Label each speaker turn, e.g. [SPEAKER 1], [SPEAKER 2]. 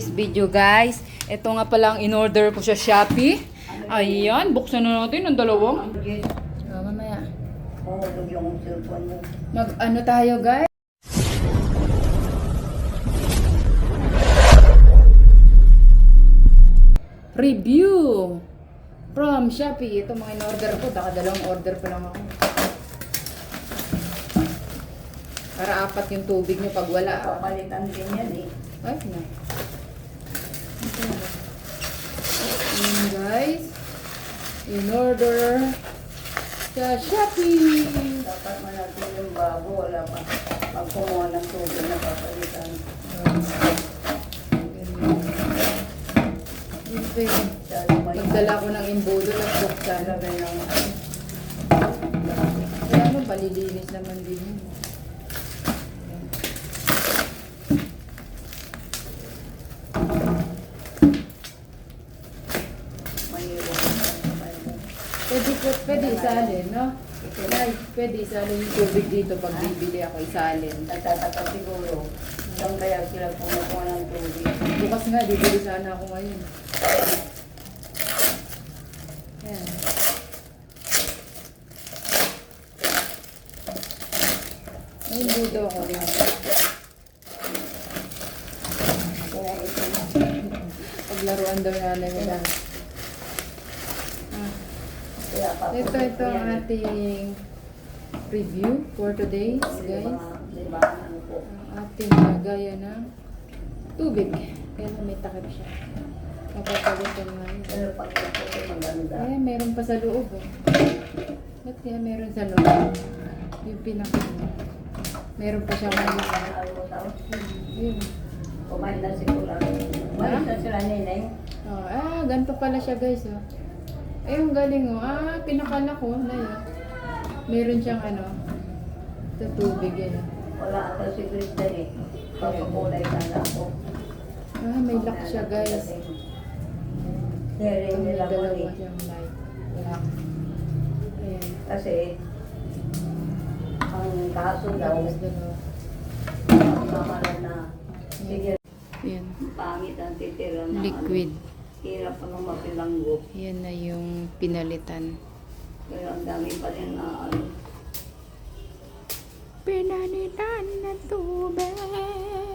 [SPEAKER 1] This video guys, ito nga palang in-order ko sa Shopee. Ayan, buksan na natin ang dalawang. Mamaya.
[SPEAKER 2] yung cellphone mo.
[SPEAKER 1] Mag-ano tayo guys? Review from Shopee. Ito mga in-order ko. Dalawang order pa lang ako. Para apat yung tubig nyo pag wala.
[SPEAKER 2] Papalitan din yan eh.
[SPEAKER 1] Ay, na. Ayan guys. In-order sa Shopee.
[SPEAKER 2] Dapat manatili yung bago. Wala pa. Pag kumuha ng tubig na papalitan.
[SPEAKER 1] Okay. Pagdala ko ng imbudo, nagbuksan. Kaya ano, palilinis naman din yun. Pwede isalin, no? Pwede isalin yung tubig dito pag bibili ako isalin.
[SPEAKER 2] Nagtataka siguro. Saan kaya sila pumukuha ng tubig?
[SPEAKER 1] Bukas nga, bibili sana ako ngayon. Ayan. May imbudo ako rin.
[SPEAKER 2] Kaya ito na.
[SPEAKER 1] Paglaruan daw nanay mo lang.
[SPEAKER 2] Kaya
[SPEAKER 1] Ito ang ating review for today, guys.
[SPEAKER 2] Diba? Ano po?
[SPEAKER 1] Ang ating lagaya ng tubig. Kaya may takip siya. Mapapagutin nga yun.
[SPEAKER 2] Pero pag ito ay maganda.
[SPEAKER 1] Eh, meron pa sa loob. Oh. Ba't kaya meron sa loob? Yung pinaka. Meron pa siya ngayon. Yun.
[SPEAKER 2] Kumain na si Kulang. Kumain na sila ninay.
[SPEAKER 1] Oh, ganito pala siya guys. Oh. Eh, yung galing oh. Pinakala ko na yun. Meron siyang ano. Sa tubig yun.
[SPEAKER 2] Wala ata si Kristen eh. Papakulay ka na ako.
[SPEAKER 1] May lock siya guys.
[SPEAKER 2] Hearing
[SPEAKER 1] May
[SPEAKER 2] nila ko
[SPEAKER 1] dalawa
[SPEAKER 2] eh.
[SPEAKER 1] siyang light. Lock. Ayan.
[SPEAKER 2] Kasi ang kaso daw,
[SPEAKER 1] Tapos dalawa.
[SPEAKER 2] mamalan na sige,
[SPEAKER 1] Ayan.
[SPEAKER 2] pangit ang titira na
[SPEAKER 1] Liquid.
[SPEAKER 2] hirap pa nung mapilanggo.
[SPEAKER 1] Yan na yung pinalitan.
[SPEAKER 2] Pero ang dami pa rin na ano.
[SPEAKER 1] Pinalitan na tubig.